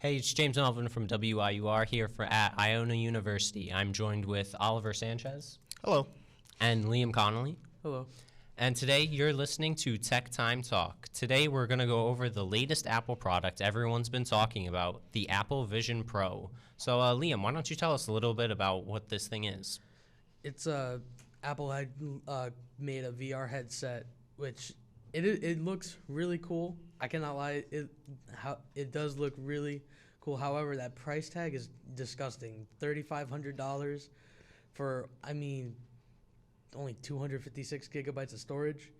Hey, it's James Melvin from WIUR here at Iona University. I'm joined with Oliver Sanchez. Hello. And Liam Connolly. Hello. And today you're listening to Tech Time Talk. Today we're going to go over the latest Apple product everyone's been talking about, the Apple Vision Pro. So Liam, why don't you tell us a little bit about what this thing is? It's Apple had made a VR headset, which it looks really cool. I cannot lie, it does look really cool. However, that price tag is disgusting. $3,500 for only 256 gigabytes of storage.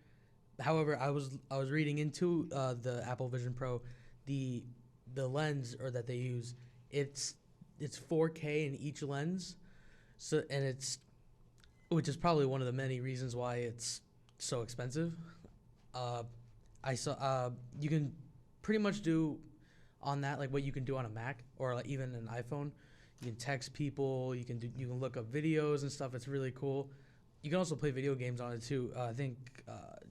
However, I was reading into the Apple Vision Pro, the lens that they use, it's 4K in each lens, which is probably one of the many reasons why it's so expensive. I saw you can pretty much do on that like what you can do on a Mac or like even an iPhone. You can text people, you can look up videos and stuff. It's really cool. You can also play video games on it too. I think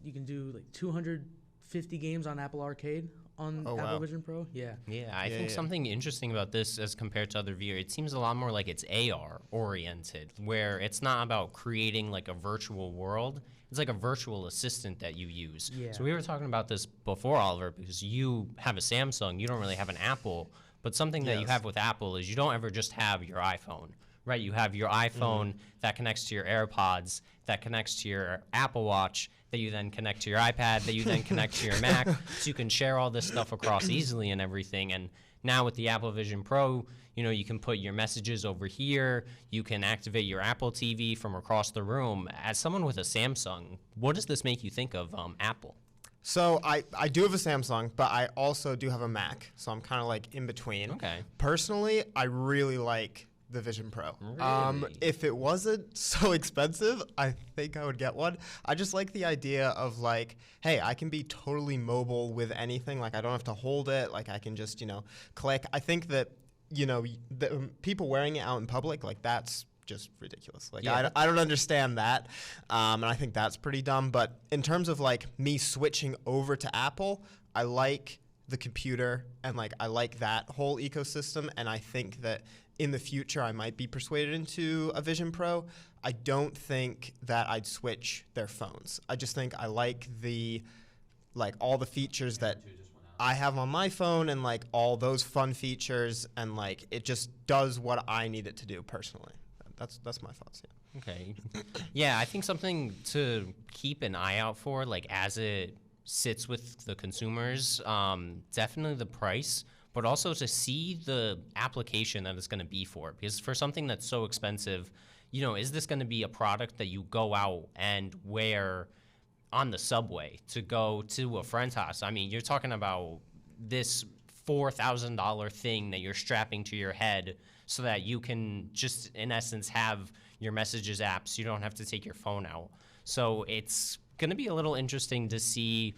you can do like 250 games on Apple Arcade on Apple Vision Pro. Yeah. Yeah, I think something interesting about this as compared to other VR, it seems a lot more like it's AR oriented, where it's not about creating like a virtual world. It's like a virtual assistant that you use. Yeah. So we were talking about this before, Oliver, because you have a Samsung, you don't really have an Apple, but something that you have with Apple is you don't ever just have your iPhone. Right, you have your iPhone that connects to your AirPods, that connects to your Apple Watch, that you then connect to your iPad, that you then connect to your Mac, so you can share all this stuff across easily and everything. And now with the Apple Vision Pro, you can put your messages over here, you can activate your Apple TV from across the room. As someone with a Samsung, what does this make you think of Apple? So I do have a Samsung, but I also do have a Mac, so I'm kind of like in between. Okay. Personally, I really like the Vision Pro. Really? If it wasn't so expensive, I think I would get one. I just like the idea of like, hey, I can be totally mobile with anything. Like I don't have to hold it. Like I can just, click. I think that, the people wearing it out in public, like that's just ridiculous. Like I don't understand that. And I think that's pretty dumb. But in terms of like me switching over to Apple, I like the computer and like I like that whole ecosystem. And I think that in the future, I might be persuaded into a Vision Pro. I don't think that I'd switch their phones. I just think I like all the features that I have on my phone and like all those fun features and like it just does what I need it to do personally. That's my thoughts. Yeah. Okay. Yeah, I think something to keep an eye out for, like as it sits with the consumers, definitely the price, but also to see the application that it's going to be for. Because for something that's so expensive, is this going to be a product that you go out and wear on the subway to go to a friend's house? I mean, you're talking about this $4,000 thing that you're strapping to your head so that you can just, in essence, have your messages apps. You don't have to take your phone out. So it's going to be a little interesting to see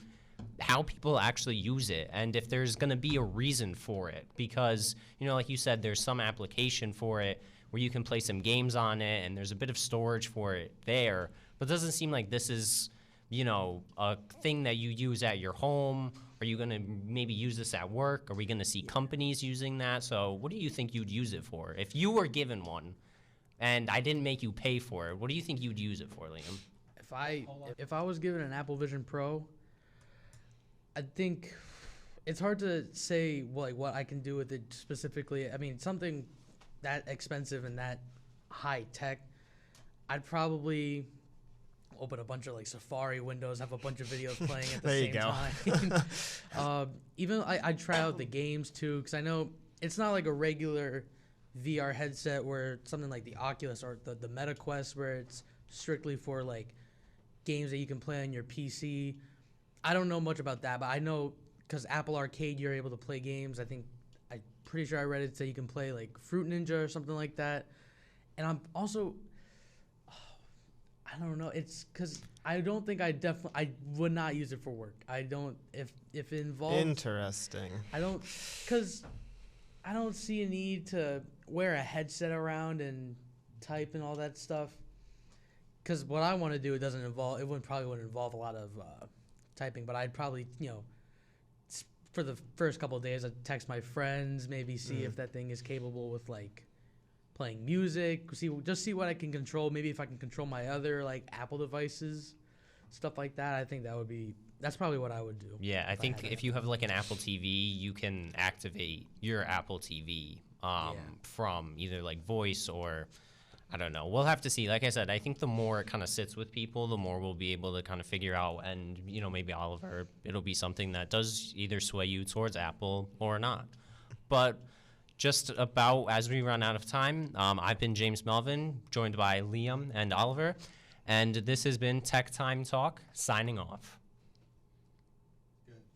how people actually use it and if there's going to be a reason for it, because like you said, there's some application for it where you can play some games on it and there's a bit of storage for it there, but it doesn't seem like this is a thing that you use at your home. Are you going to maybe use this at work? Are we going to see companies using that? So what do you think you'd use it for if you were given one and I didn't make you pay for it? What do you think you'd use it for, Liam? If I was given an Apple Vision Pro, I think it's hard to say what I can do with it specifically. I mean, something that expensive and that high tech, I'd probably open a bunch of like Safari windows, have a bunch of videos playing at the same time. Even I'd try out the games too, because I know it's not like a regular VR headset where something like the Oculus or the Meta Quest where it's strictly for like games that you can play on your PC. I don't know much about that, but I know because Apple Arcade, you're able to play games. I'm pretty sure I read it say you can play like Fruit Ninja or something like that. And I'm also, I don't know. It's because I don't think I would not use it for work. I don't if it involves. Interesting. Because I don't see a need to wear a headset around and type and all that stuff. Because what I want to do, probably wouldn't involve a lot of typing, but I'd probably, for the first couple of days, I text my friends, maybe see if that thing is capable with like playing music, see what I can control. Maybe if I can control my other like Apple devices, stuff like that. I think that's probably what I would do. Yeah, I think if you have like an Apple TV, you can activate your Apple TV from either like voice or I don't know. We'll have to see. Like I said, I think the more it kind of sits with people, the more we'll be able to kind of figure out. And, you know, maybe Oliver, it'll be something that does either sway you towards Apple or not. But just about as we run out of time, I've been James Melvin, joined by Liam and Oliver. And this has been Tech Time Talk, signing off.